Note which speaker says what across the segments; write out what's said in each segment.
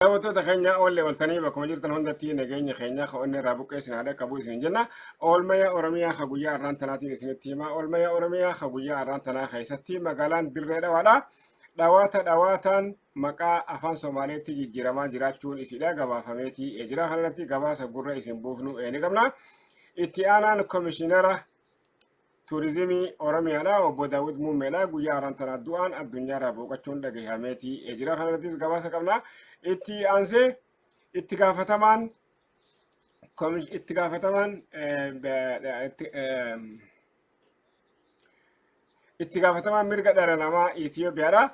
Speaker 1: Daawwattoota keenya oolle oltanii bakkuma jirtan hundatti nageenya keenya ka'oonni irraa buqqee isin haadha qabu isin jenna. Oolmaya Oromiyaa ka guyyaa har'aan tanaatiin isinitti hima. Oolmaya Oromiyaa ka guyyaa har'aan tanaa keessatti magaalaan Dirree Dhawaadha. Dhawaataan maqaa afaan Somaaleetti jijjiiramaa jiraachuun isidha gabaafameetii jira. Kanarratti gabaasa gurra isin buufnu ni qabna. Itti aanaan komishinara Turizimii Oromiyaadha obbo Daawud Muumeedha. Guyyaa har'aan tanaa du'aan addunyaarraa boqochuun dhagahameetii jira. Kanarrattis gabaasa qabna. Itti aansee itti gaafatamaan mirga dhala namaa Itoophiyaadha.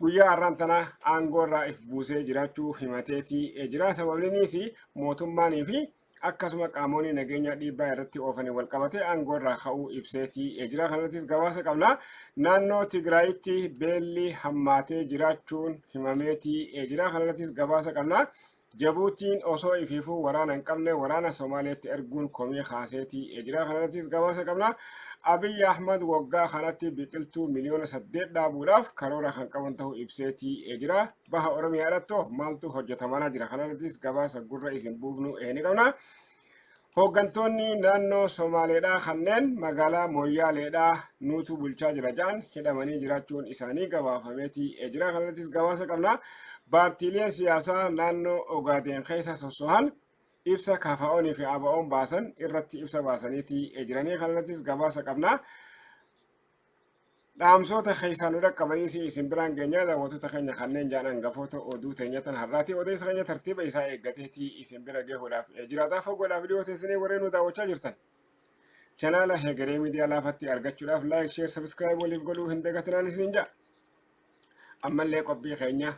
Speaker 1: Guyyaa har'aan tanaa aangoorraa if buusee jiraachuu himateetii jira. Sababniinis mootummaanii fi akkasuma qaamonni nageenya dhiibbaa irratti oofanii wal qabate aangoorraa ka'uu ibseetii jira. Kanarrattis gabaasa qabna. Naannoo Tigraayitti beelli hammaatee jiraachuun himameetii jira. Kanarrattis gabaasa qabna. Jabuutiin osoo ifiifuu waraana hin qabne waraana Somaaleetti erguun komii kaaseetii jira. Kanarrattis gabaasa qabna. Abiy Ahmad waggaa kanatti biqiltuu miliyoona 8 dhaabuudhaaf karoora kan qaban ta'uu ibseetii jira. Baha Oromiyaadhattoo maaltu hojjetamaa jira? Kanarrattis gabaasa gurra isin buufnu ni qabna. Hooggantoonni naannoo Somaaleedhaa kanneen magaalaa Mooyaaleedhaa nuutu bulchaa jira jedhan hidhamanii jiraachuun isaanii gabaafameetii jira. Kanarrattis gabaasa qabna. Paartiileen siyaasaa naannoo Ogaadeen keessa sossohan ibsa KFO'n fi ABO'n baasan irratti ibsa baasaniitii jiranii. Kanarrattis gabaasa qabna. Dhaamsoota keessaan nu dhaqqabaniis isin biraan geenya daawwattoota keenya kanneen jaan hangafoota oduu teenyatan har'aati. Odeessa keenya tartiiba isaa eeggateetii isin bira gahuudhaaf jiraata. Fagoodhaaf dhiyoo teessanii warreen nu daawwachaa jirtan. Chanaala Hegeree Miidiyaa laafatti argachuudhaaf laayik, sheer, sabskiraayib waliif godhuu hin dagatinaan isin jaa. Ammallee qophii keenya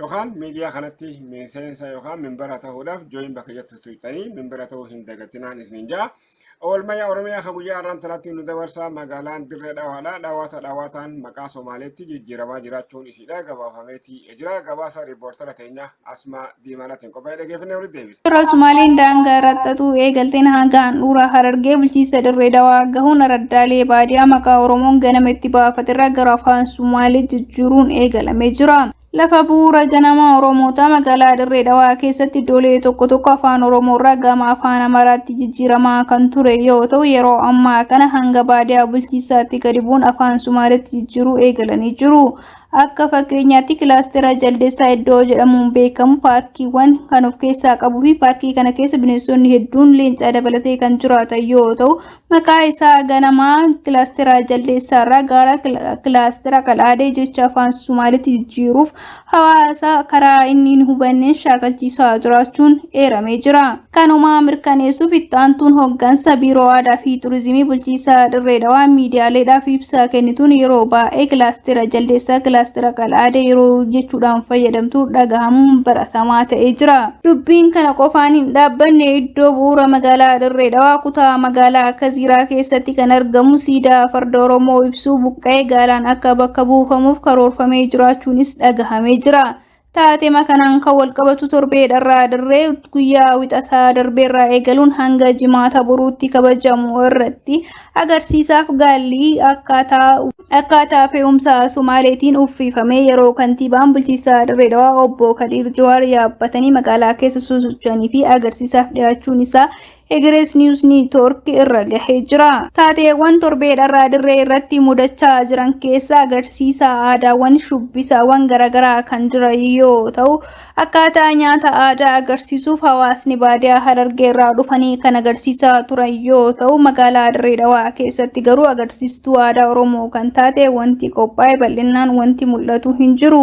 Speaker 1: yookaan miidiyaa kanatti miseensa yookaan minbara ta'uudhaaf jooyin bakka jettu tuqxanii minbara ta'uu hin dagatinaan isin jaa. Oolmaya Oromiyaa ka guyyaa har'aan tanatti nu dabarsaa magaalaan Dirree Dhawaadha. Dhawaataan maqaa Somaaleetti jijjiiramaa jiraachuun isidha gabaafameetii jira. Gabaasa riippoortara teenya Asmaa Diimaanaatiin qophaa'ee dhageeffannee walitti deebina.
Speaker 2: Suuraa Somaaleen daangaa irratti eegalteen hanga handhuura Harargee bulchiinsa Dirree Dhawaa gahuun araddaalee baadiyyaa maqaa Oromoon ganama itti baafaterraa gara afaan Somaalee jijjiiruun eegalamee jira. Lafa bu'uura ganama Oromoota magaalaa Dirree Dhawaa keessatti iddoolee tokko afaan Oromoorraa gama afaan Amaaraatti jijjiiramaa kan ture yoo ta'u yeroo ammaa kana hanga baadiyyaa bulchiinsaatti gadi bu'uun afaan Somaaleetti jijjiiruu eegalanii jiru. Akka fakkeenyaatti kilaastera Jaldeessaa iddoo jedhamuun beekamu paarkiiwwan kan of keessaa qabuu fi paarkii kana keessa bineensonni hedduun leencaa dabalatee kan jiraatan yoo ta'u maqaa isaa ganamaa kilaastera Jaldeessaarraa gara kilaastera Qalaadee jecha afaan Somaaleetti jijjiiruuf hawaasa karaa inni hin hubanneen shaakalchiisaa jiraachuun eeramee jira. Kanuma mirkaneessuuf itti aantuun hooggansa biiroo aadaa fi turizimii bulchiinsa Dirree Dhawaa miidiyaaleedhaaf ibsa kennituun yeroo baay'ee kilaastera Jaldeessaa kilaastera Qalaadee yeroo jechuudhaan fayyadamtu dhagahamuun baratamaa ta'ee jira. Dubbiin kana qofaan hin dhaabbanne iddoo bu'uura magaalaa Dirree Dhawaa kutaa magaalaa Kaziiraa keessatti kan argamu siidaa farda Oromoo ibsu buqqa'ee gaalaan akka bakka buufamuuf karoorfamee jiraachuunis dhagahamee jira. Taatee kanaan kan wal qabatu torbeedharraa Dirree guyyaa wixataa darbeerraa eegaluun hanga jimaata boruutti kabajamu irratti agarsiisaaf gaalli akkaataa fe'umsa Somaaleetiin uffifamee yeroo kantiibaan bulchiinsa Dirree Dhawaa obbo Kadiir Jawaar yaabbatanii magaalaa keessa sosocho'anii fi agarsiisaaf dhiyaachuun isaa Egerees News Network irra gahee jira. Taateewwan torbeedharraa Dirree irratti mudachaa jiran keessa agarsiisa aadaawwan shubbisaawwan garaagaraa kan jiran yoo ta'u akkaataa nyaata aadaa agarsiisuuf hawaasni baadiyyaa Harargee irraa dhufanii kan agarsiisaa turan yoo ta'u magaalaa Dirree Dhawaa keessatti garuu agarsiistuu aadaa Oromoo kan taate wanti qophaa'e bal'inaan wanti mul'atu hin jiru.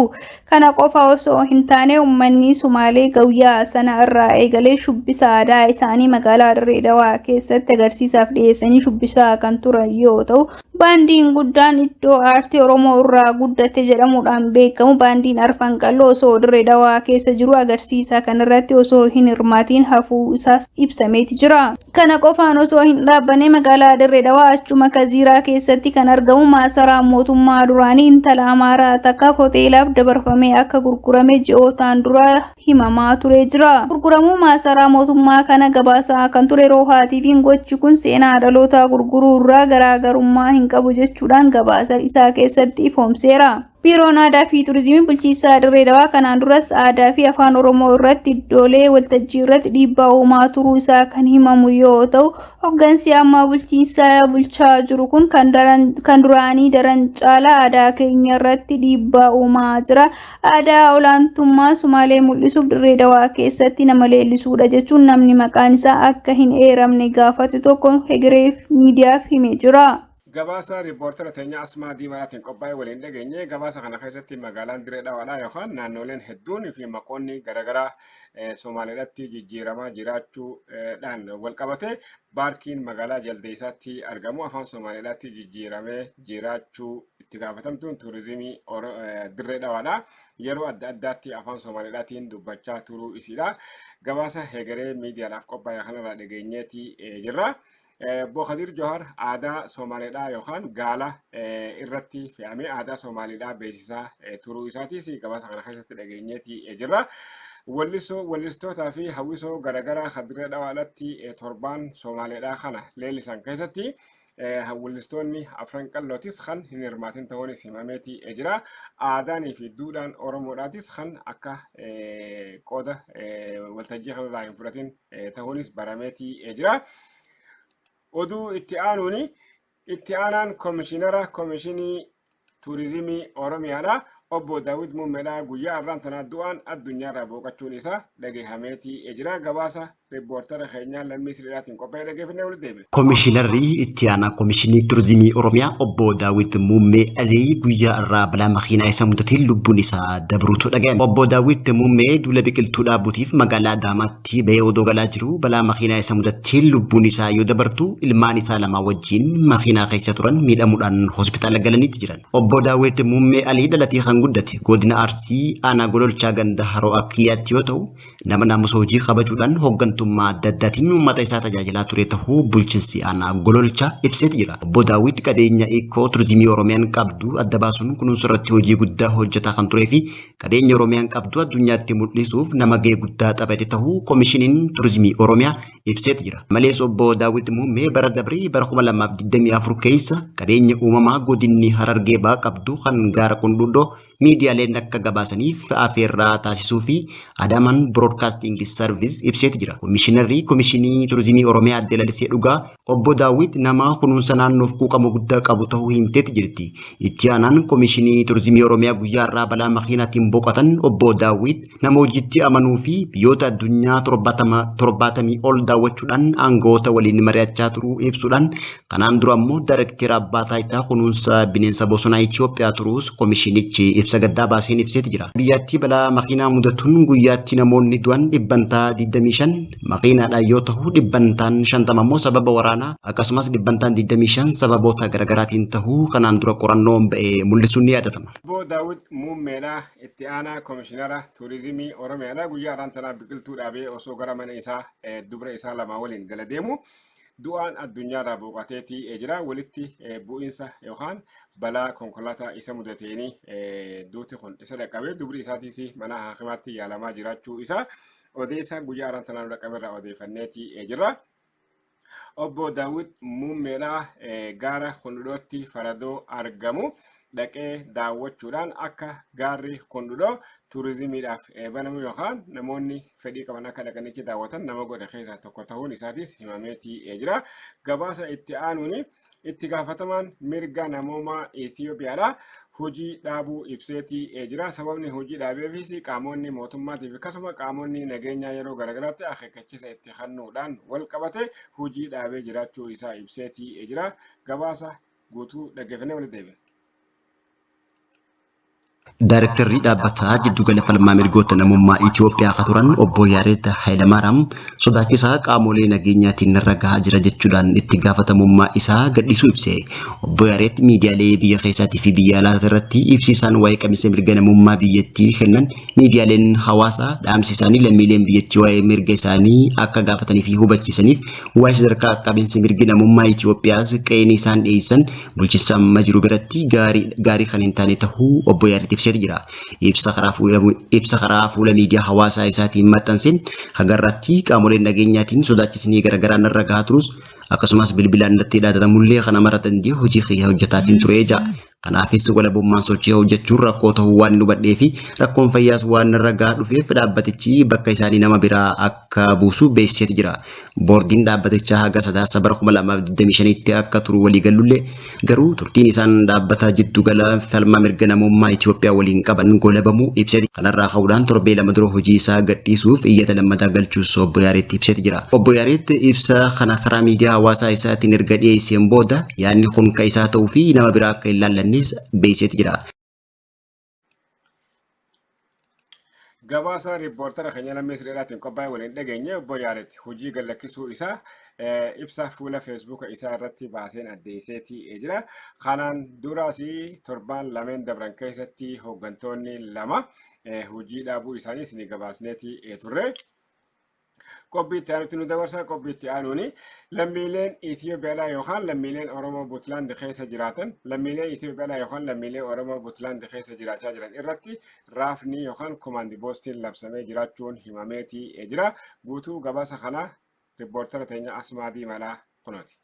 Speaker 2: Kana qofa osoo hin taane uummanni Somaalee guyyaa sana irraa eegalee shubbisa aadaa isaanii magaalaa Dirree Dhawaa keessatti agarsiisaaf dhiyeessanii shubbisaa kan turan yoo ta'u baandiin guddaan iddoo aartii Oromoo irraa guddate jedhamuudhaan beekamu baandiin Arfan Qalloo osoo Dirree Dhawaa keessa jiru agarsiisa kanarratti osoo hin hirmaatiin hafuu isaas ibsameeti jira. Kana qofaan osoo hin dhaabbanne magaalaa Dirree Dhawaa achuma Kaziiraa keessatti kan argamu maasaraa mootummaa duraanii intala Amaaraa takkaaf hoteelaaf dabarfamee akka gurgurame ji'ootaan dura himamaa ture jira. Gurguramuu maasaraa mootummaa kana gabaasaa kan ture Roohaatii fi gochi kun seenaa dhaloota gurguruu irraa garaagarummaa hin hin qabu jechuudhaan gabaasa isaa keessatti ifoomseera. Biiroon Aadaa fi Turizimii bulchiinsa Dirree Dhawaa kanaan duras aadaa fi afaan Oromoo irratti iddoolee waltajjii irratti dhiibbaa uumaa turuu isaa kan himamu yoo ta'u, hooggansi amma bulchiinsa bulchaa jiru kun kan duraanii daran caalaa aadaa keenya irratti dhiibbaa uumaa jira. Aadaa olaantummaa Sumaalee mul'isuuf Dirree Dhawaa keessatti nama leellisuudha jechuun namni maqaan isaa akka hin eeramne gaafate tokko Hegeree miidiyaaf himee jira.
Speaker 1: Gabaasa riippoortara teenya Asmaa Diimaraatiin qophaa'ee waliin dhageenye gabaasa kana keessatti magaalaan Dirree Dhawaadhaa yookaan naannoleen hedduun fi maqoonni garaagaraa Somaaliidhaatti jijjiiramaa jiraachuudhaan walqabate baarkiin magaalaa Jaldeessaatti argamu afaan Somaaliidhaatti jijjiiramee jiraachuu itti gaafatamtuun tuurizimii Dirree Dhawaadhaa yeroo adda addaatti afaan Somaaliidhaatiin dubbachaa turuu isiidha. Gabaasa Hegeree miidiyaadhaaf qophaa'e kanarraa dhageenyeetii jirra. Bokadir Johar aadaa Somaaliidhaa yookaan gaala irratti fe'amee aadaa Somaaliidhaa beeksisaa turuu isaatis gabaasa kana keessatti dhageenyeetii jirra. Wallistootaa fi hawwisoo garaagaraa kan Dirree Dhawaadhaatti torbaan Somaaliidhaa kana leellisan keessatti wallistoonni afran qallootis kan hin hirmaatin ta'uunis himameetii jira. Aadaanii fi duudhaan Oromoodhaatis kan akka qooda waltajjii kanarraa hin fudhatin ta'uunis barameetii jira. Oduu itti aanaan komishinara komishinii tuurizimii Oromiyaadha. Obbo Daawit Muummeedhaa guyyaa har'aan tanaa du'aan addunyaarraa boqochuun isaa dhagahameetii jira. Gabaasa riippoortara keenyaa Lammii Sirriidhaatiin qophaa'ee dhaggeeffannee walitti deebine.
Speaker 3: Komishinarri itti aanaa komishinii tuurizimii Oromiyaa Obbo Daawit Muummee Alii guyyaa irraa balaa makiinaa isa mudateen lubbuun isaa dabruutu dhaga'ame. Obbo Daawit Muummee duula biqiltuu dhaabuutiif magaalaa Adaamaatti ba'ee odoo galaa jiru balaa makiinaa isa mudateen lubbuun isaa yoo dabartu ilmaan isaa lama wajjin makiinaa keessa turan miidhamuudhaan hospitaala galaniitti jiran. Obbo Daawit Muummee Alii dhalatii kan guddate godina Arsii aanaa Gololchaa ganda Haroo Akkiyaatti yoo ta'u nama naamusa hojii qabachuudhaan hooggantummaa adda addaatiin uummata isaa tajaajilaa ture ta'uu bulchiinsi aanaa Gololchaa ibseeti jira. Obbo Daawit qabeenya Ikoo tuurizimii Oromiyaan qabdu adda baasuun kunuunsa irratti hojii guddaa hojjetaa kan turee fi qabeenya Oromiyaan qabdu addunyaatti mul'isuuf nama gahee guddaa taphate ta'uu komishiniin tuurizimii Oromiyaa ibseeti jira. Malees Obbo Daawit Muummee bara dabrii bara 2024 keessa qabeenya uumamaa godinni Harargee ba'aa qabdu kan gaara Qundhuudhoo miidiyaaleen akka gabaasaniif afeerraa taasisuu fi Adaman Broadcasting Service ibseeti jira. Komishinarri komishinii tuurizimii Oromiyaa Aadde Lalisee Dhugaa Obbo Daawit nama kunuunsa naannoof quuqama guddaa qabu ta'uu himteeti jirti. Itti aanaan komishinii tuurizimii Oromiyaa guyyaa irraa balaa makiinaatiin boqotan Obbo Daawit nama hojiitti amanuu fi biyyoota addunyaa 70 ol daawwachuudhaan aangawoota waliin mari'achaa turuu ibsuudhaan kanaan dura immoo daayireektara abbaa taayitaa kunuunsa bineensa bosonaa Itoophiyaa turuus komishinichi ibsa gaddaa baaseen ibseeti jira. Biyyattii balaa makiinaa mudatuun guyyaatti namoonni du'an 25 makiinaadhaan yoo ta'u 50 immoo sababa waraanaa akkasumas 25 sababoota garaagaraatiin ta'uu kanaan dura qorannoon ba'ee mul'isuun ni yaadatama.
Speaker 1: Obbo Daawit Muummeedhaa itti aanaa komishinara tuurizimii Oromiyaadhaa guyyaa har'aan tanaa biqiltuu dhaabee osoo gara mana isaa dubra isaa lama waliin gala deemu du'aan addunyaarraa boqoteetii jira. Walitti bu'iinsa yookaan balaa konkolaataa isa mudateeni duuti kun isa dhaqqabee dubri isaatiis mana haakimaatti yaalamaa jiraachuu isaa odeessa guyyaa har'aan tanaan dhaqqabeerraa odeeffanneetii jira. Obbo Daawit Muummeedhaa gaara Qundhuudhootti faradoo argamu dhaqee daawwachuudhaan akka gaarri Qundhuudhoo tuurizimiidhaaf banamu yookaan namoonni fedhii qaban akka dhaqanitti daawwatan nama godhe keessaa tokko ta'uun isaatis himameetii jira. Gabaasa itti aanuun itti gaafatamaan mirga namoomaa Itoophiyaadhaa hojii dhaabuu ibseetii jira. Sababni hojii dhaabeefis qaamonni mootummaatiif akkasuma qaamonni nageenyaa yeroo garaagaraatti akeekkachiisa itti kennuudhaan wal qabate hojii dhaabee jiraachuu isaa ibseetii jira. Gabaasa guutuu dhaggeeffannee walitti deebina.
Speaker 3: Daarektarri dhaabbataa jiddugala falmaa mirgoota namummaa Itoophiyaa akka turan Obbo Yaared Hayilamaariyaam sodaachisaa qaamolee nageenyaatiin irra gahaa jira jechuudhaan itti gaafatamummaa isaa gadhiisuu ibse. Obbo Yaared miidiyaalee biyya keessaatii fi biyya alaa irratti ibsisaan waa'ee qabiinsa mirga namummaa biyyattii kennan miidiyaaleen hawaasaa dhaamsi isaanii lammiileen biyyattii waa'ee mirga isaanii akka gaafatanii fi hubachiisaniif waa'ee sadarkaa qabiinsa mirga namummaa Itoophiyaas qe'een isaan dhiyeessan bulchiinsa amma jiru biratti gaarii kan hin taane ta'uu Obbo Yaared ibseeti jira. Ibsa karaa fuula miidiyaa hawaasaa isaatiin maxxanseen hagarratti qaamoleen nageenyaatiin sodaachisanii garaagaraan irra gahaa turus akkasumas bilbilaan irratti dhaadatamullee kana maratan dio hojii xiyyaa hojjetaatiin ture eja kanaafis walabummaan sochii hojjechuun rakkoo ta'uu waan hubadhee fi rakkoon fayyaas waan ragaa dhufeef dhaabbatichi bakka isaanii nama biraa akka buusu beeksiseeti jira. Boordiin dhaabbatichaa haga sadaasa bara 2025tti akka turu walii galullee garuu turtiin isaan dhaabbata jiddu gala falma mirga namummaa Itoophiyaa waliin qaban golabamuu ibseeti. Kanarraa ka'uudhaan torbee lama dura hojii isaa gadhiisuuf iyyata lammataa galchuus obbo Yaareetti ibseeti jira. Obbo Yaareetti ibsa kana karaa miidiyaa hawaasaa isaatiin erga dhiyeesseen booda yaadni kun ka isaa ta'uu fi nama biraa akka hin laallannes beeksiseeti jira.
Speaker 1: Gabaasa riippoortara keenya lammii sirriidhaatiin qophaa'e waliin dhageenye obbo Yaareetti hojii gallakkisuu isaa ibsa fuula feesbuuka isaa irratti baaseen addeesseetii jira. Kanaan duras torbaan lameen dabran keessatti hooggantoonni lama hojii dhaabuu isaanii isin gabaasneetii turre. Qophiitti aanutti nu dabarsa. Qophiitti aanuuni lammiileen Itoophiyaadhaa yookaan lammiileen Oromoo Puntlaand keessa jiraatan lammiilee Itoophiyaadhaa yookaan lammiilee Oromoo Puntlaand keessa jiraachaa jiran irratti raafni yookaan komaandi poostiin labsamee jiraachuun himameetii jira. Guutuu gabaasa kana riippoortara teenya Asmaadii Malaa kunooti.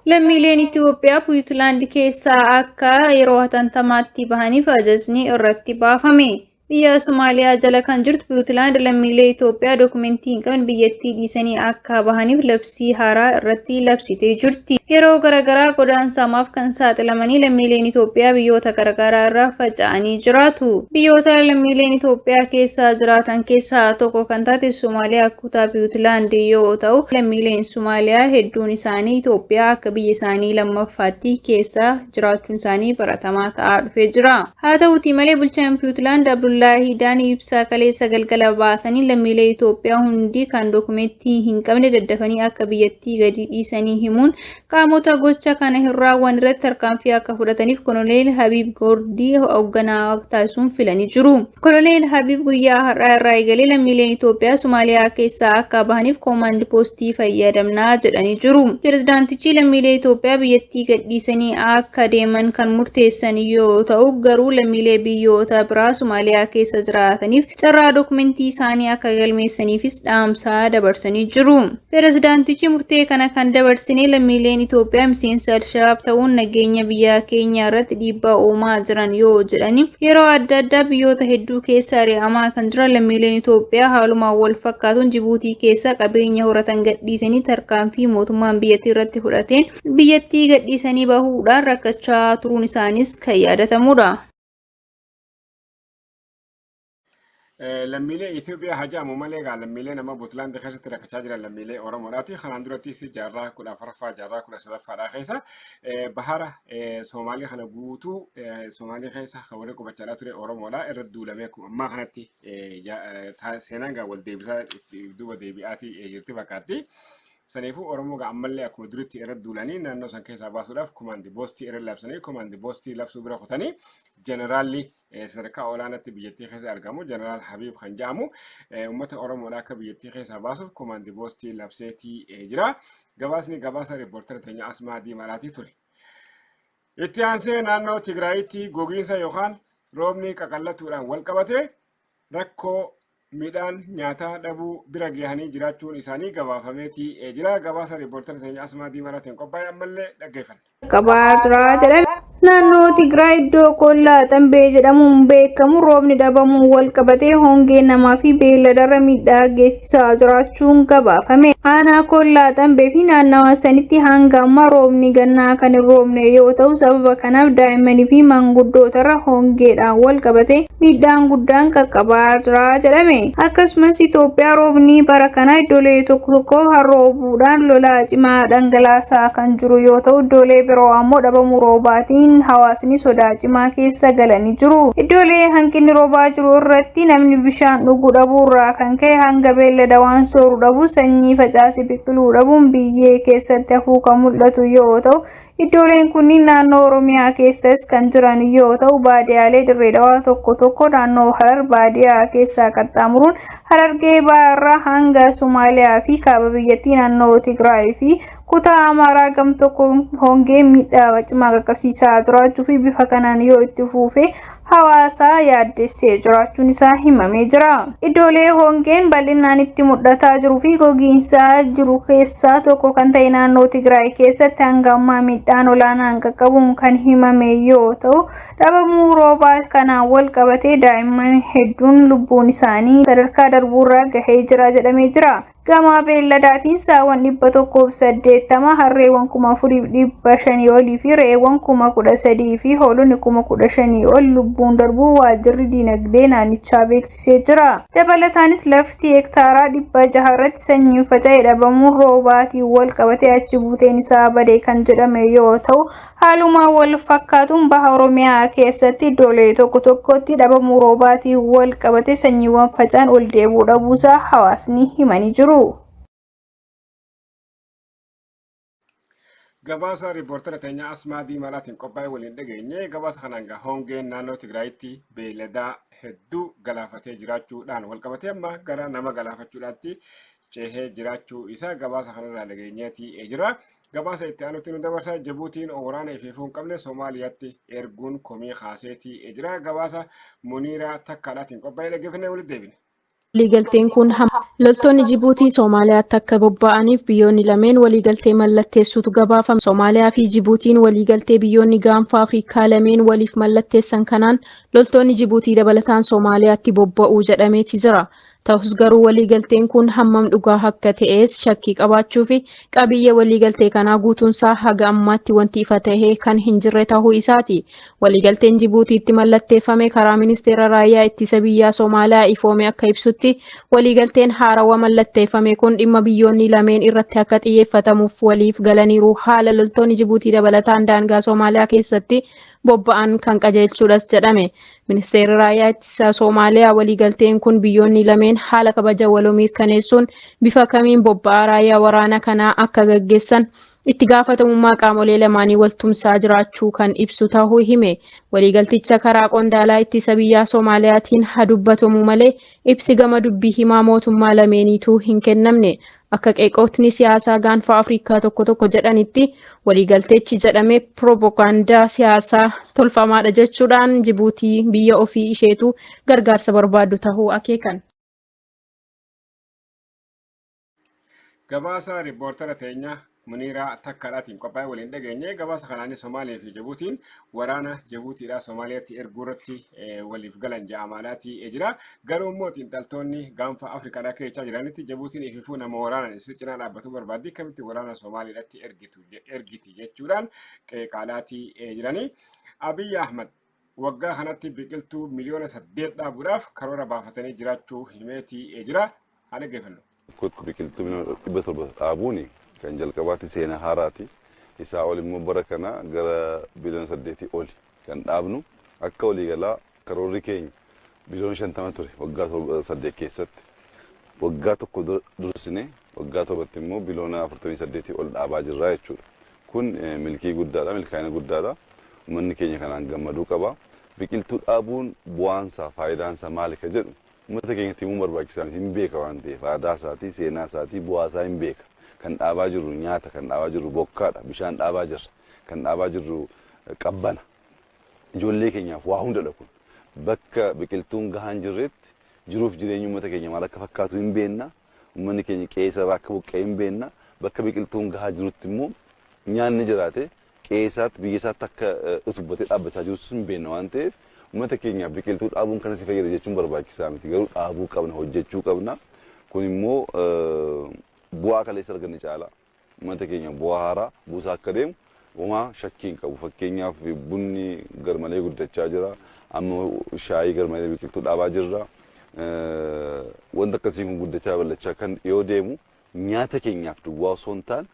Speaker 2: Lammiileen Itoophiyaa Puntlaand keessaa akka yeroo hatattamaatti bahaniif ajajni irratti baafame. Biyya Somaaliyaa jala kan jirtu Puntlaand lammiilee Itoophiyaa dokumentii hin qabne biyyattii dhiisanii akka bahaniif labsii haaraa irratti labsitee jirti. Yeroo garaagaraa godaansamaaf kan saaxilamanii lammiileen Itoophiyaa biyyoota garaagaraa irra faca'anii jiraatu. Biyyoota lammiileen Itoophiyaa keessa jiraatan keessaa tokko kan taate Somaaliyaa kutaa Puntlaand yoo ta'u, lammiileen Somaaliyaa hedduun isaanii Itoophiyaa akka biyya isaanii lammaffaatti keessa jiraachuun isaanii baratamaa ta'aa dhufee jira. Haa ta'uutii malee bulchaan Puntlaand Abdullaahiidhaan ibsa kaleessa galgala baasanii lammiilee Itoophiyaa hundi kan dokumentii hin qabne daddafanii akka biyyattii gadi dhiisanii himuun qaamota gocha kana hin raawwanne irratti tarkaanfii akka fudhataniif Koloneel Habiib Goordii hoogganaa taasisuun filanii jiru. Koloneel Habiib guyyaa har'aa irraa eegalee lammiileen Itoophiyaa Somaaliyaa keessaa akka bahaniif koomaandi poostii fayyadamnaa jedhanii jiru. Pirezidaantichi lammiilee Itoophiyaa biyyattii gadhiisanii akka deeman kan murteessan yoo ta'u garuu lammiilee biyyoota biraa Somaaliyaa keessa jiraataniif carraa dokumentii isaanii akka galmeessaniifis dhaamsa dabarsanii jiru. Pirezidaantichi murtee kana kan dabarsine lammiileen Itoophiyaa miseensa Al-Shabaab ta'uun nageenya biyya keenya irratti dhiibbaa uumaa jiran yoo jedhani yeroo adda addaa biyyoota hedduu keessa ari'amaa kan jiran lammiileen Itoophiyaa haalumaan wal fakkaatuun Jibuutii keessa qabeenya horatan gadhiisanii tarkaanfii mootummaan biyyattii irratti fudhateen biyyattii gadhiisanii bahuudhaan rakkachaa turuun isaanis kan yaadatamudha.
Speaker 1: Lammiilee Itoophiyaa hajaamu malee lammiilee nama Puntlaand keessatti rakkachaa jiran lammiilee Oromoodhaati. Kanaan durattis jaarraa 14ffaa jaarraa 13ffaadhaa keessa bahara Soomaalii kana guutuu Soomaalii keessa kan warri qubachaadhaa ture Oromoodha. Irra duulamee ammaa kanatti seenaan wal deebisaa duuba deebi'aatii jirti fakkaatti. Saniifuu Oromoo ammallee akkuma duritti irra duulanii naannoo san keessaa baasuudhaaf komaandi poostii irra labsanii komaandi poostii labsuu bira kutanii jeneraalli sadarkaa olaanaatti biyyattii keessa argamu jeneraal Habiib kan jedhamu uummata Oromoodhaa akka biyyattii keessaa baasuuf komaandi poostii labseetii jira. Gabaasni gabaasa riippoortara teenya Asmaadii Malaatii ture. Itti aansee naannoo Tigraayitti gogiinsa yookaan roobni qaqallatuudhaan wal qabate rakkoo midhaan nyaataa dhabuu bira gahanii jiraachuun isaanii gabaafameetii jira. Gabaasa riippoortara teenya Asmaadii Malaatiin qophaa'e ammallee dhaggeeffanna.
Speaker 2: Qabaajiraa jedhame naannoo Tigraay iddoo Qollaa Xambee jedhamuun beekamu roobni dhabamuun wal qabatee hongee namaa fi beelladarra miidhaa geessisaa jiraachuun gabaafame. Aanaa Qollaa Xambee fi naannawa sanitti hanga ammaa roobni gannaa kan hin roobne yoo ta'u sababa kanaaf daa'immanii fi manguddootarra hongeedhaan wal qabatee miidhaan guddaan qaqqabaa jira jedhame. Akkasumas Itoophiyaa roobni bara kana iddoolee tokko tokko harroobuudhaan lolaa cimaa dhangalaasaa kan jiru yoo ta'u iddoolee biroo ammoo dhabamuu roobaatiin hawaasni sodaa cimaa keessa galanii jiru. Iddoolee hanqinni roobaa jiru irratti namni bishaan dhuguu dhabuu irraa kan ka'e hanga beellada waan sooru dhabu sanyii facaasee biqiluu dhabuun biyyee keessatti hafuu kan mul'atu yoo ta'u iddooleen kunniin naannoo Oromiyaa keessas kan jiran yoo ta'u baadiyaalee Dirree Dhawaa tokko tokko naannoo Harar baadiyaa keessaa qaxxaamuruun Harargee Bahaa irraa hanga Somaaliyaa fi kaaba biyyattii naannoo Tigraay fi kutaa Amaaraa gam tokko hongee miidhaa cimaa qaqqabsiisaa jiraachuu fi bifa kanaan yoo itti fufe hawaasa yaaddessee jiraachuun isaa himamee jira. Iddoolee hongeen bal'inaan itti mul'ataa jiruu fi gogiinsaa jiru keessaa tokko kan ta'e naannoo Tigraay keessatti hanga ammaa miidhaan olaanaan qaqqabuun kan himame yoo ta'u, dhabamuu roobaa kanaan wal qabatee daa'imman hedduun lubbuun isaanii sadarkaa darbuurra gahee jira jedhamee jira. Gama beelladaatiin saawwan 180, harreewwan 4,500 olii fi re'eewwan 13,000 fi hoolonni 15,000 ol lubbuun darbuu waajjirri diinagdee naannichaa beeksisee jira. Dabalataanis lafti hektaaraa 600 irratti sanyiin faca'ee dhabamuun roobaatiin wal qabatee achi buuteen isaa badee kan jedhame yoo ta'u, haaluma wal fakkaatuun baha Oromiyaa keessatti iddoolee tokko tokkotti dhabamuu roobaatiin wal qabatee sanyiiwwan faca'an ol deebuu dhabuusaa hawaasni himanii jiru.
Speaker 1: Gabaasa riippoortara teenya Asmaadii Malaatiin qophaa'e waliin dhageenye gabaasa kanaan hongeen naannoo Tigraayitti beelladaa hedduu galaafatee jiraachuudhaan walqabatee amma gara nama galaafachuudhaatti ceehee jiraachuu isaa gabaasa kanarraa dhageenyeetii jira. Gabaasa itti aanutti nu dabarsa Jibuutiin waraana ifeefuu hin qabne Soomaaliyaatti erguun komii kaaseetii jira. Gabaasa Muniiraa Takkaadhaatiin qophaa'e dhaggeeffannee walitti deebine.
Speaker 4: Waliigalteen kun loltoonni Jibuutii Soomaaliyaatti akka bobba'aniif biyyoonni lameen waliigaltee mallatteessuutu gabaafame. Soomaaliyaa fi Jibuutiin waliigaltee biyyoonni gaanfa Afrikaa lameen waliif mallatteessan kanaan loltoonni Jibuutii dabalataan Soomaaliyaatti bobba'uu jedhameeti jira. Ta'us garuu waliigalteen kun hammam dhugaa akka ta'es shakkii qabaachuu fi qabiyyee waliigaltee kanaa guutuunsaa haga ammaatti wanti ifa tahee kan hin jirre tahuu isaati. Waliigalteen Jibuutiitti mallatteeffame karaa ministeera raayyaa ittisa biyyaa Soomaaliyaa ifoome akka ibsutti waliigalteen haarawaa mallatteeffame kun dhimma biyyoonni lameen irratti akka xiyyeeffatamuuf waliif galaniiru haala loltoonni Jibuutii dabalataan daangaa Soomaaliyaa keessatti bobba'an kan qajeelchuudhas jedhame. Ministeerri raayyaa ittisa Soomaaliyaa waliigalteen kun biyyoonni lameen haala kabaja waloo mirkaneessuun bifa kamiin bobba'aa raayyaa waraana kanaa akka gaggeessan itti gaafatamummaa qaamolee lamaanii waltumsaa jiraachuu kan ibsu tahuu hime. Waliigalticha karaa qondaalaa ittisa biyyaa Soomaaliyaatiin haa dubbatamu malee ibsi gama dubbii himaa mootummaa lameeniituu hin kennamne. Akka qeeqotni siyaasaa gaanfa Afrikaa tokko tokko jedhanitti waliigalteechi jedhame propaagandaa siyaasaa tolfamaadha jechuudhaan Jibuutii biyya ofii isheetu gargaarsa barbaadu tahuu akeekan.
Speaker 1: Gabaasa riippoortara teenya Muniiraa Takkaadhaatiin qophaa'e waliin dhageenye gabaasa kanaanis Somaaliyaa fi Jibuutiin waraana Jibuutiidhaa Somaaliyaatti erguu irratti waliif galan ja'amaadhaatii jira. Garuu immoo xiinxaltoonni gaanfa Afrikaadhaa keessa jiranitti Jibuutiin ififuu nama waraanaan isa cinaa dhaabbatuu barbaaddi akkamitti waraana Somaaliyaatti ergiti jechuudhaan qeeqaadhaatii jiranii. Abiy Ahmad waggaa kanatti biqiltuu miliyoona 8 dhaabuudhaaf karoora baafatanii jiraachuu himeetii jira. Haa dhaggeeffannu.
Speaker 5: Biqiltuu miliyoona 700 dhaabuuni. Kan jalqabaatti seenaa haaraati. Isaa ol immoo bara kana gara biliyoona 8 oli kan dhaabnu akka waliigalaa karoorri keenya biliyoona 50 ture waggaa 8 keessatti. Waggaa tokko dursine waggaa torbatti immoo biliyoona 48 ol dhaabaa jirra jechuudha. Kun milkii guddaadha, milkaa'ina guddaadha. Uummanni keenya kanaan gammaduu qaba. Biqiltuu dhaabuun bu'aansaa faayidaansaa maali ka jedhu uummata keenyatti himuu barbaachisan hin beeka waan ta'eef aadaa isaatii, seenaa isaatii, bu'aa isaa hin beeka. Kan dhaabaa jirru nyaata, kan dhaabaa jirru bokkaadha, bishaan dhaabaa jirra, kan dhaabaa jirru qabbana. Ijoollee keenyaaf waa hundadha kun. Bakka biqiltuun gahaan jirretti jiruuf jireenya uummata keenya maal akka fakkaatu hin beenna. Uummanni keenya qe'eesarraa akka buqqa'e hin beenna. Bakka biqiltuun gahaa jirutti immoo nyaanni jiraate qe'eesaatti biyya isaatti akka utubbatee dhaabbachaa jirus hin beenna waan ta'eef uummata keenyaaf biqiltuu dhaabuun kana si fayyada jechuun barbaachisaa miti. Garuu dhaabuu qabna, hojjechuu qabna. Kun immoo bu'aa kaleessa arganne caala uummata keenya bu'aa haaraa buusaa akka deemu uumaa shakkiin qabu. Fakkeenyaaf bunni garmalee guddachaa jira. Amma shaayii garmalee biqiltuu dhaabaa jirra. Wanta akkasii kun guddachaa bal'achaa kan yoo deemu nyaata keenyaaf duwwaa osoo hin taane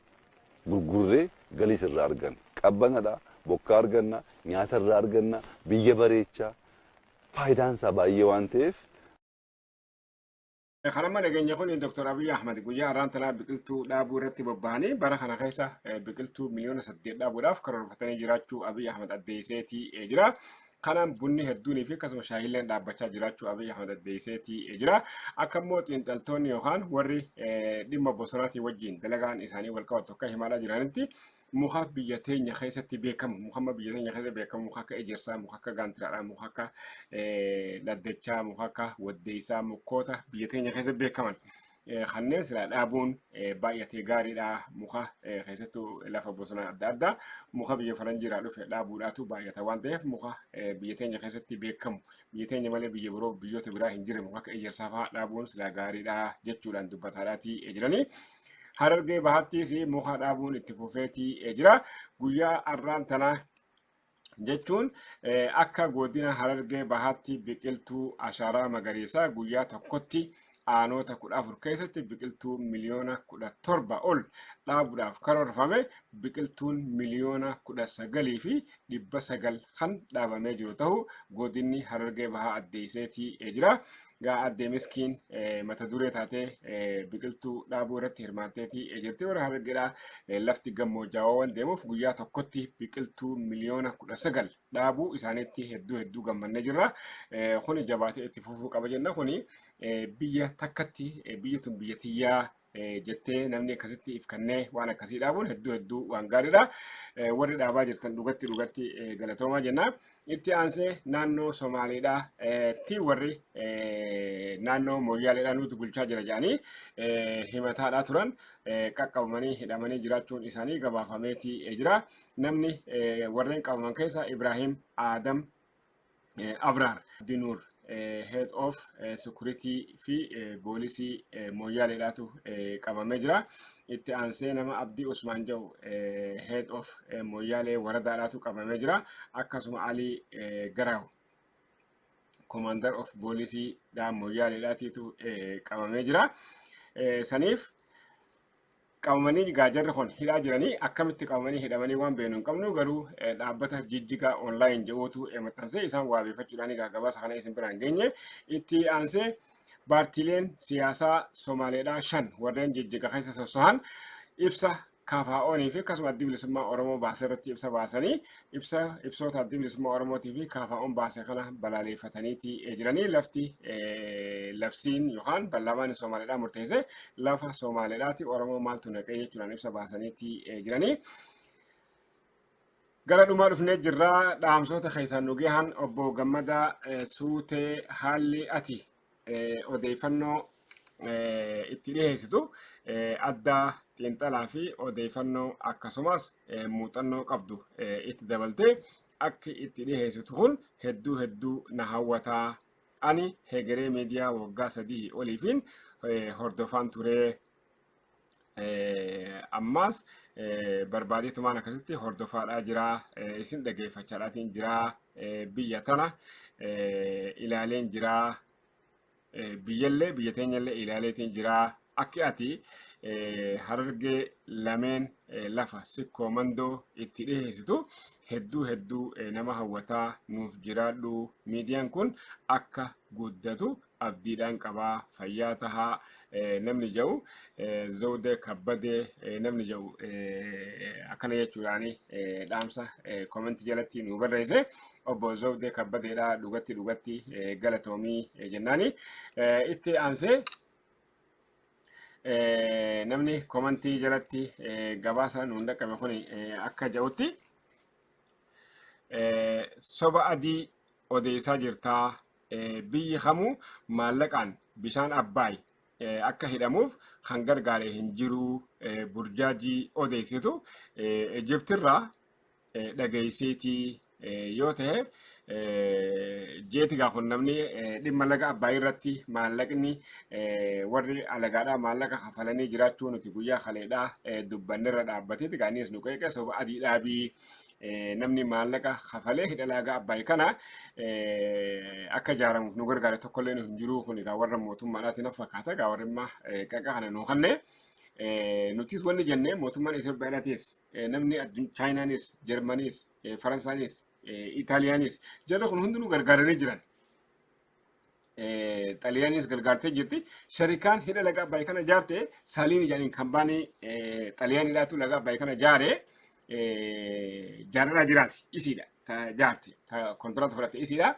Speaker 5: gurgurree galii irraa arganna. Qabbanadha, bokkaa arganna, nyaata irraa arganna, biyya bareechaa faayidaan isaa baay'ee waan ta'eef.
Speaker 1: Kanamma dhageenya kun Dr. Abiy Ahmad guyyaa har'aan tanaa biqiltuu dhaabuu irratti bobba'anii bara kana keessa biqiltuu miliyoona 8 dhaabuudhaaf karoorfatanii jiraachuu Abiy Ahmad addeesseetii jira. Kanaan bunni hedduunii fi akkasuma shaayilleen dhaabbachaa jiraachuu Abiy Ahmed addeesseetii jira. Akka immoo xiinxaltoonni yookaan warri dhimma bosonaatii wajjin dalagaan isaanii wal qabatu akka himaadhaa jiranitti muka biyya teenya keessatti beekamu muka biyya teenya keessatti beekamu muka akka ejersaa muka akka gaantiraadhaa muka akka dhaddachaa muka akka waddeessaa mukoota biyya teenya keessatti beekaman. Kanneen sila dhaabuun baay'atee gaariidha. Muka keessattuu lafa bosonaa adda addaa muka biyya faranjiirraa dhufe dhaabuudhaatu baay'ata waan ta'eef muka biyya teenya keessatti beekamu biyya teenya malee biyya biroo biyyoota biraa hin jirre muka akka ejersaa fa'aa dhaabuun sila gaariidha jechuudhaan dubbataadhaatii jiranii. Harargee bahattis muka dhaabuun itti fufeetii jira. Guyyaa har'aan tanaa jechuun akka godina Harargee bahatti biqiltuu ashaaraa magariisaa guyyaa tokkotti aanota 14 keessatti biqiltuu miliyoona 17 ol dhaabuudhaaf karoorfame biqiltuun miliyoona 19 fi 900 kan dhaabamee jiru ta'uu godinni Harargee bahaa addeesseetii jira. Gaa addee miskiin mata duree taatee biqiltuu dhaabuu irratti hirmaatteetii jirti. Warra Harargeedhaa lafti gammoojjawaa waan deemuuf guyyaa tokkotti biqiltuu miliyoona 19 dhaabuu isaaniitti hedduu gammannee jirra. Kuni jabaatee itti fufuu qaba jenna. Kuni biyya takkatti biyyi tun biyya tiyyaa jettee namni akkasitti ifkannee waan akkasii dhaabuun hedduu waan gaariidha. Warri dhaabaa jirtan dhugatti galatoomaa jenna. Itti aansee naannoo Somaaliidhaa ti warri naannoo Mooyyaaleedhaa nuti bulchaa jira jedhanii himataadhaa turan qaqqabamanii hidhamanii jiraachuun isaanii gabaafameetii jira. Namni warreen qabaman keessa Ibrahim Adam Abraar Dinuur head of security fi poolisii Mooyyaaleedhaatu qabamee jira. Itti aansee nama Abdii Usmaan Jaw head of Mooyyaalee waradaadhaatu qabamee jira. Akkasuma Ali Garaaw commander of poolisii dhaa Mooyyaaleedhaatiitu qabamee jira. Saniif qabamanii gaajarri kun hidhaa jiranii akkamitti qabamanii hidhamanii waan beeknu hin qabnu garuu dhaabbata jijjigaa online jedhuutu maxxansee isaan waabeeffachuudhaan gabaasa kana isin biraan geenye. Itti aansee paartiileen siyaasaa Somaaleedhaa 5 warreen jijjiga keessa sosso'an ibsa KFO'nii fi akkasuma addi bilisummaa Oromoo baasee irratti ibsa baasanii ibsoota addi bilisummaa Oromootii fi KFO'n baasee kana balaaleffataniitii jiranii. Labsiin yookaan ballamaan Somaaleedhaa murteessee lafa Somaaleedhaati Oromoo maaltu naqee jechuudhaan ibsa baasaniitii jiranii. Gara dhumaa dhufnee jirraa dhaamsoota keessaan nu gahan obbo Gammadaa Suutee haalli ati odeeffannoo itti dhiheessitu addaa xiinxalaa fi odeeffannoo akkasumas muuxannoo qabdu itti dabaltee akka itti dhiheessitu kun hedduu na hawwataa. Ani Hegeree Miidiyaa waggaa 3 oliifiin hordofaan turee ammas barbaadeetumaan akkasitti hordofaadhaa jira. Isin dhageeffachaadhaatiin jira. Biyya tana ilaaleen jira. Biyya teenyallee ilaaleetiin jira. Akki ati Harargee lameen lafa sikkoo mandoo itti dhiheessitu hedduu nama hawwataa nuuf jiraadhu. Miidiyaan kun akka guddatu abdiidhaan qabaa fayyaa tahaa namni jedhu Zawdee Kabbadee namni jedhu akkana jechuudhaan dhaamsa koomentii jalatti nu barreesse. Obbo Zawdee Kabbadeedhaa dhugatti galatoomii jennaani. Itti aansee namni koomentii jalatti gabaasa nuun dhaqqabe kun akka jedhutti soba adii odeessaa jirtaa. Biyyi kamuu maallaqaan bishaan Abbaay akka hidhamuuf kan gargaare hin jiru. Burjaajii odeessitu Ijiptirraa dhageesseetii yoo ta'e jeeti gaafun namni dhimma laga Abbaay irratti maallaqni warri alagaadhaa maallaqa kafalanii jiraachuu nuti guyyaa kaleedhaa dubbannerra dhaabbateeti gaanis nu qeeqe soba adii dhaabii. Namni maallaqa kafalee hidha laga Abbaay kana akka ijaaramuuf nu gargaare tokkollee nu hin jiru. Kun egaa warra mootummaadhaatiin fakkaata. Egaa warri immoo qaqa kana nu kanne nutis wanni jennee mootummaan Itoophiyaadhaatis namni Chaayinaanis, Jarmaniis, Faransaanis, Itaaliyaanis jarri kun hundinuu gargaaranii jiran. Xaaliyaanis gargaartee jirti. Sharikaan hidha laga Abbaay kana ijaarte Saaliin jedhaniin kaampaanii Xaaliyaaniidhaatu laga Abbaay kana ijaare. Jaarraa jiraasi isiidha. jaarti kontiraatii fudhatte isiidha.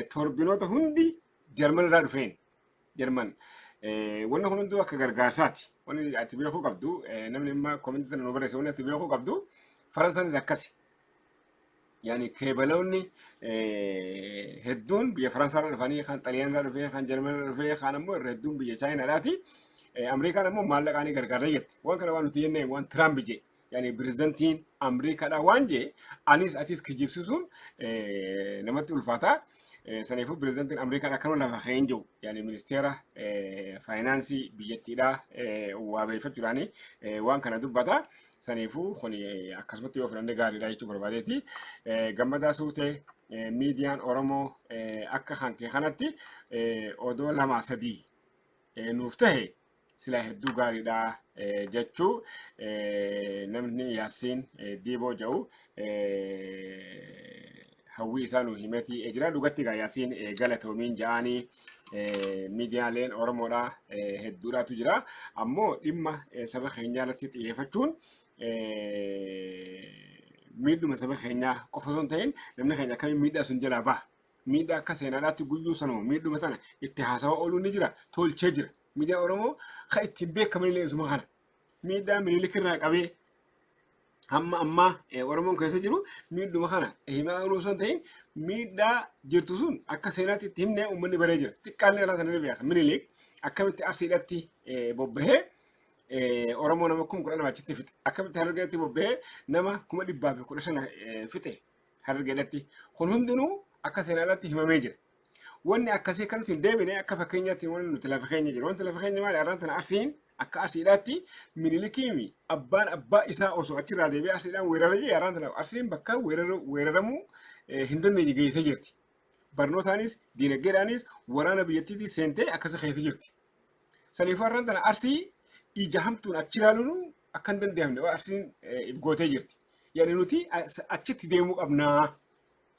Speaker 1: Torbinoota hundi Jarman irraa dhufeen Jarman. Wanni kun hunduu akka gargaarsaati. Wanni ati beekuu qabdu namni immoo koomintii tana nu barreesse wanni ati beekuu qabdu Faransaanis akkasi. Yani keebaloonni hedduun biyya Faransaarraa dhufanii kan Xaliyaanirraa dhufee kan Jarmanirraa dhufee kan ammoo irra hedduun biyya Chaayinaadhaati. Ameerikaan ammoo maallaqaanii gargaarra jette. Waan kana waan nuti jennee waan Tiraamp jee. Yani pirezidantiin Ameerikaadhaa waan jee anis atis kijibsisuun namatti ulfaata. Saniifuu pirezidantiin Ameerikaan akkanuma lafa ka'een jiru. Yani ministeera faayinaansii biyyattiidhaa waabeeffachuudhaani waan kana dubbata. Saniifuu kun akkasumatti yoo fudhannee gaariidha jechuu barbaadeeti. Gammadaa Suutee miidiyaan Oromoo akka kan kee kanatti odoo lama sadii nuuf tahe sila hedduu gaariidha jechuu namni Yaasiin Diiboo jedhu hawwii isaa nu himetii jira. Dhugatti egaa Yaasiin galatoomiin ja'anii miidiyaaleen Oromoodhaa hedduudhaatu jira. Ammoo dhimma saba keenyaa irratti xiyyeeffachuun miidhuma saba keenyaa qofa osoo hin ta'in namni keenya akkamiin miidhaa sun jalaa baha. Miidhaa akka seenaadhaatti guyyuu sanuma miidhuma sana itti haasawaa ooluu ni jira. Tolchee jira. Miidiyaan Oromoo kan ittiin beekaman illee isuma kana. Miidhaa Minilik irraa qabee hamma ammaa Oromoon keessa jiru miidhuma kana himaa ooluu osoo hin ta'in miidhaa jirtu sun akka seenaatti itti himnee uummanni baree jira. Xiqqaallee irraa sana ni beeka. Minilik akkamitti Arsiidhaatti bobbahee Oromoo nama 10,000 achitti fixe. Akkamitti Harargeetti bobbahee nama 115 fixe Harargeedhaatti. Kun hundinuu akka seenaadhaatti himamee jira. Wanni akkasii kan nuti hin deebine akka fakkeenyaatti wanni nuti lafa keenya jira. Wanti lafa keenya maali? Arraan tana Arsiin akka Arsiidhaatti Minilikiimi abbaan abbaa isaa osoo achirraa deebi'ee Arsiidhaan weerara jee arraan tana Arsiin bakka weeraramuu hin dandeenye geessee jirti. Barnootaanis diinagdeedhaanis waraana biyyattiitti seentee akkasa keessa jirti. Saniifuu arraan tana Arsii ija hamtuun achi ilaaluun akka hin danda'amne Arsiin if gootee jirti. Yani nuti achitti deemuu qabnaa.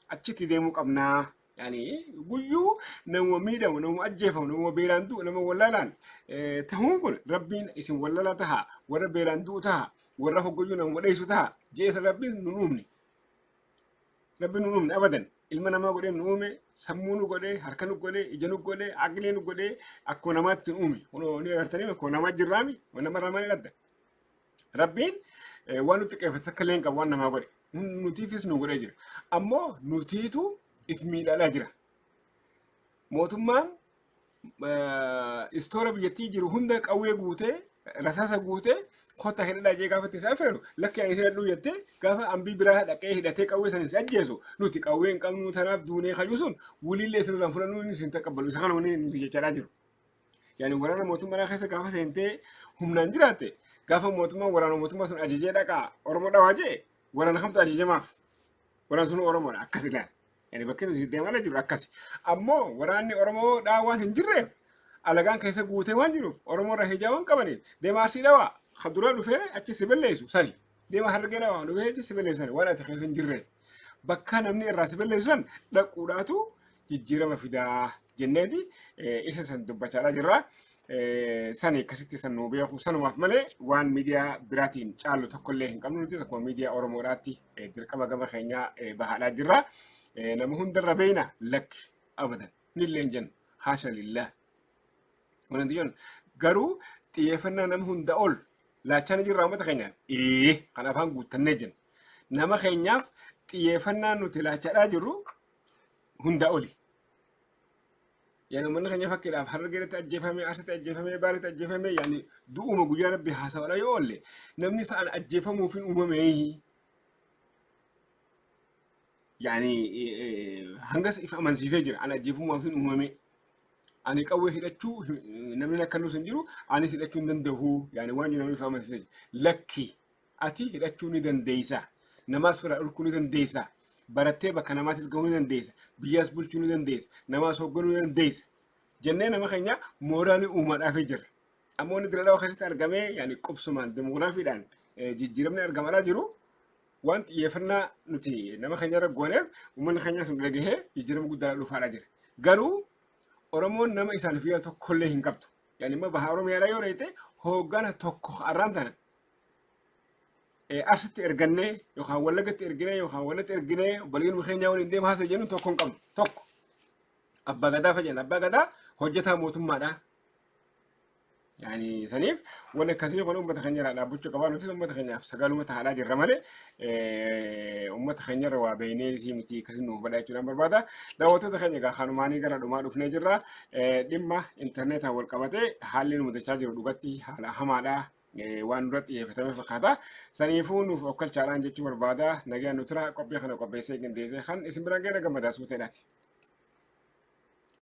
Speaker 1: Achitti deemuu qabnaa. Yani guyyuu nama miidhamu, nama ajjeefamu, nama beelaan du'u, nama wallaalaan ta'uun kun rabbiin isin wallaalaa taha, warra beelaan du'u taha, warra hoggoyyuu nama wadheessu taha, jeesa rabbiin nu uumne. Rabbiin nu uumne abadan. Ilma namaa godhee nu uume, sammuu nu godhee, harka nu godhee, ija nu godhee, aqlee nu godhee, akkuma namaatti nu uume. Kun ni agartanii akkuma namaa jirraami, waan nama ramaa ni adda. Rabbiin waan nuti qeeffatu akka leen qabu waan namaa godhe. Nutiifis nu godhee jira. Ammoo nutiitu if miidhaa jira. Mootummaan istoora biyyattii jiru hunda qawwee guutee, rasaasa guutee, kota hidhadhaa jee gaafa itti feeru lakki ani hidhadhuu jettee gaafa ambii biraa dhaqee hidhatee qawwee sanis ajjeesu nuti qawwee hin qabnu tanaaf duunee kayyuu sun wulillee isinirraan fudhannuu inni isin taqabbalu isa kana wanni nuti jechaa jiru. Yani waraana mootummaa keessa gaafa seentee humnaan jiraatte gaafa mootummaan waraana mootummaa sun ajajee dhaqaa Oromoo dhawaa jee waraana kamtu ajajamaaf waraana sun Oromoodha akkas ilaala. Yani bakki nuti deemaa jiru akkasi. Ammoo waraanni Oromoo dhaawaan hin jirreef alagaan keessa guutee waan jiruuf Oromoo irraa hijaa waan qabaniif deemaa Arsii dhawaa dura dhufee achi sibilleessu sani. Deemaa Harargee dhawaa dhufee achi sibilleessu sani waan ati keessa hin jirreef. Bakka namni irraa sibilleessu san dhaquudhaatu jijjiirama fidaa jenneeti isa san dubbachaadhaa jirra. Sani akkasitti san nuu beeku sanumaaf malee waan miidiyaa biraatiin caalu tokkollee hin qabnu nuti akkuma miidiyaa Oromoodhaatti dirqama gama keenyaa bahaadhaa jirra. Nama hundarra beeyna lakki abadan nillee hin jennu haasha lillaa. Wanti jennu garuu xiyyeeffannaa nama hunda ol laachaan jirra uummata keenyaaf kan afaan guuttannee jennu. Nama keenyaaf xiyyeeffannaa nuti laachaadhaa jirru hunda oli. Yani uummanni keenya fakkiidhaaf Harargeetti ajjeefamee, Arsiitti ajjeefamee, Baaleetti ajjeefamee yani du'uma guyyaa rabbi haasawadha yoo oolle namni isaan ajjeefamuuf hin uumamee. Yani hangas if amansiisee jira. Ani ajjeefamuuf hin uumamee. Ani qawwee hidhachuu namni akka nus hin jiru anis hidhachuu hin danda'u. Yani waan jiru namni if amansiisee jira. Lakki ati hidhachuu ni dandeessa. Namaas fira dhulkuu ni dandeessa. Barattee bakka namaatis gahuu ni dandeessa. Biyyaas bulchuu ni dandeessa. Namaas hoogganuu ni dandeessa. Jennee nama keenya mooraalii uumaadhaafii jira. Ammoo inni daldala keessatti argamee yani qubsumaan demogiraafiidhaan jijjiiramni argamaa jiru. Waan xiyyeeffannaa nuti nama keenya irra gooneef uummanni keenya sun dhagahee jijjiirama guddaa dhufaadhaa jira. Garuu Oromoon nama isaaniif yoo tokkollee hin qabdu. Yani immoo bahaa Oromiyaadhaa yoo reete hooggana tokko arraan tana. asitti ergannee yookaan wallagatti erginee yookaan wallatti erginee obboleeyyiin keenya waliin deemaa haasa'e jennu tokko hin qabnu tokko. Abbaa gadaa fayyana abbaa gadaa hojjetaa mootummaadha. Yani saniif waan akkasii kun uummata keenya irraa dhaabbachuu qabaa nuti uummata keenyaaf sagaluma taa'aa jirra malee uummata keenya irra waa beeynee miti akkasii nuuf badhaa jechuudhaan barbaada. Daawwattoota keenya egaa kanumaanii gara dhumaa dhufnee jirra. Dhimma intarneetaan wal qabatee haalli nu mudachaa jiru dhugatti haala hamaadha. Waan duratti xiyyeeffatame fakkaata. Saniifuu nuuf okkalchaadhaan jechuu barbaada. Nagaan nuti qophii kana qopheessee qindeessee kan isin biraan ga'e gammadaa suuteedhaati.